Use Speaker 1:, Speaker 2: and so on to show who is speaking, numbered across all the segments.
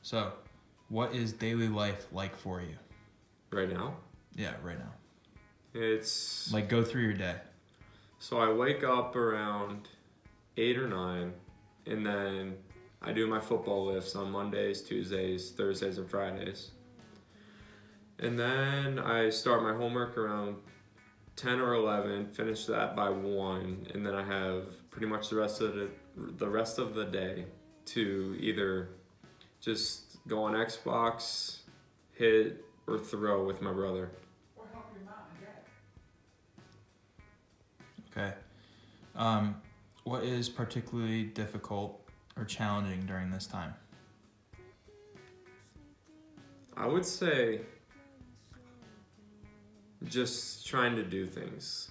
Speaker 1: So, what is daily life like for you?
Speaker 2: Right now,
Speaker 1: Yeah, right now.
Speaker 2: it's
Speaker 1: Like, go through your day.
Speaker 2: so I wake up around 8 or 9, and then I do my football lifts on Mondays, Tuesdays, Thursdays, and Fridays. And then I start my homework around 10 or 11, finish that by 1, and then I have pretty much the rest of the day to either just go on Xbox, hit, or throw with my brother.
Speaker 1: Okay. What is particularly difficult or challenging during this time?
Speaker 2: I would say just trying to do things.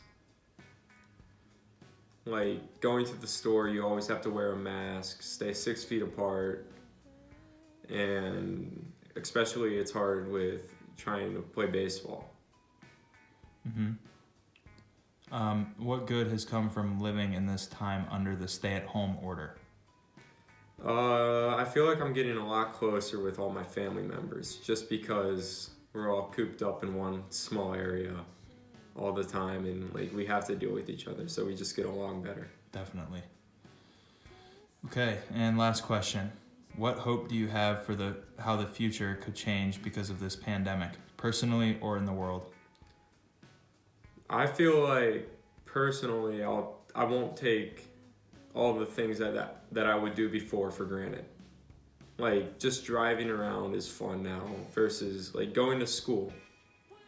Speaker 2: Like going to the store, you always have to wear a mask, stay 6 feet apart, and especially it's hard with trying to play baseball.
Speaker 1: Mm-hmm. What good has come from living in this time under the stay-at-home order?
Speaker 2: I feel like I'm getting a lot closer with all my family members just because we're all cooped up in one small area all the time, and like we have to deal with each other, so we just get along better.
Speaker 1: Definitely. Okay, and last question. What hope do you have for how the future could change because of this pandemic, personally or in the world?
Speaker 2: I feel like personally, I won't take all the things that I would do before for granted. Like just driving around is fun now versus like going to school.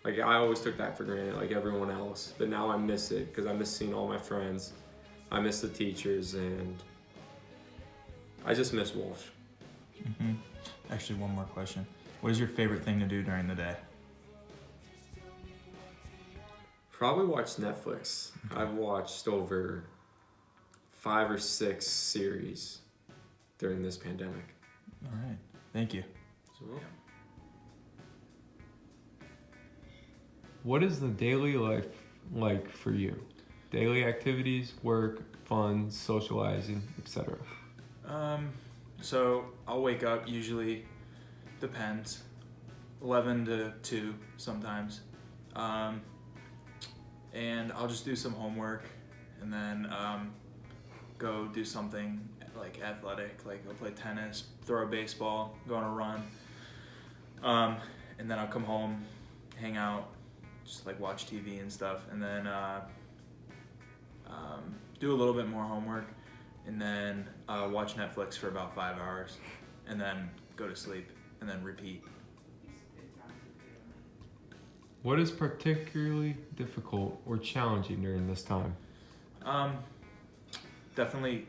Speaker 2: Like I always took that for granted, like everyone else. But now I miss it because I miss seeing all my friends. I miss the teachers, and I just miss Walsh.
Speaker 1: Mm-hmm. Actually, one more question. What is your favorite thing to do during the day?
Speaker 2: Probably watch Netflix. I've watched over 5 or 6 series during this pandemic.
Speaker 1: All right. Thank you.
Speaker 2: So,
Speaker 3: What is the daily life like for you? Daily activities, work, fun, socializing, etc.
Speaker 1: So I'll wake up, usually, depends, 11 to 2 sometimes. And I'll just do some homework and then go do something like athletic, like go play tennis, throw a baseball, go on a run. And then I'll come home, hang out, just like watch TV and stuff, and then do a little bit more homework, and then watch Netflix for about 5 hours, and then go to sleep, and then repeat.
Speaker 3: What is particularly difficult or challenging during this time?
Speaker 1: Definitely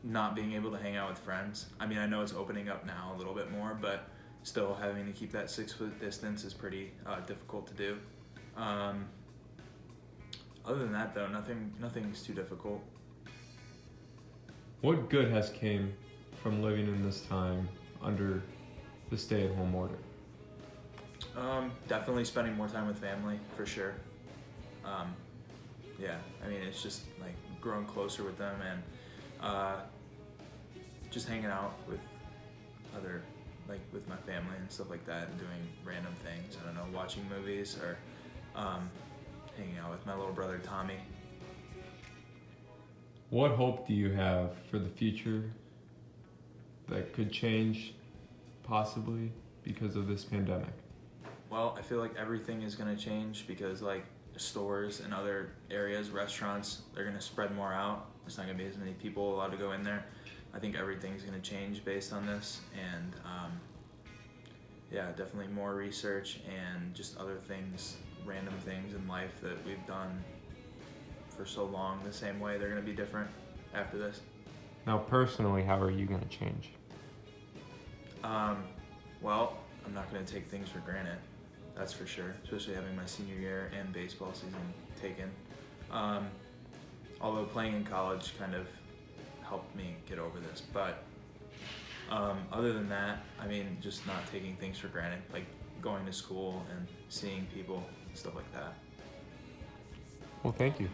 Speaker 1: not being able to hang out with friends. I mean, I know it's opening up now a little bit more, but still having to keep that 6-foot distance is pretty difficult to do. Other than that, though, nothing's too difficult.
Speaker 3: What good has came from living in this time under the stay-at-home order?
Speaker 1: Definitely spending more time with family, for sure. Yeah, I mean, it's just like growing closer with them and just hanging out with with my family and stuff like that, and doing random things. I don't know, watching movies or hanging out with my little brother Tommy.
Speaker 3: What hope do you have for the future that could change possibly because of this pandemic?
Speaker 1: Well, I feel like everything is going to change because like stores and other areas, restaurants, they're going to spread more out. There's not going to be as many people allowed to go in there. I think everything's going to change based on this, and yeah, definitely more research and just other things, random things in life that we've done for so long the same way, they're going to be different after this.
Speaker 3: Now, personally, how are you going to change?
Speaker 1: Well, I'm not going to take things for granted, that's for sure, especially having my senior year and baseball season taken. Although playing in college kind of helped me get over this, but other than that, I mean, just not taking things for granted, like going to school and seeing people, stuff like that.
Speaker 3: Well, thank you.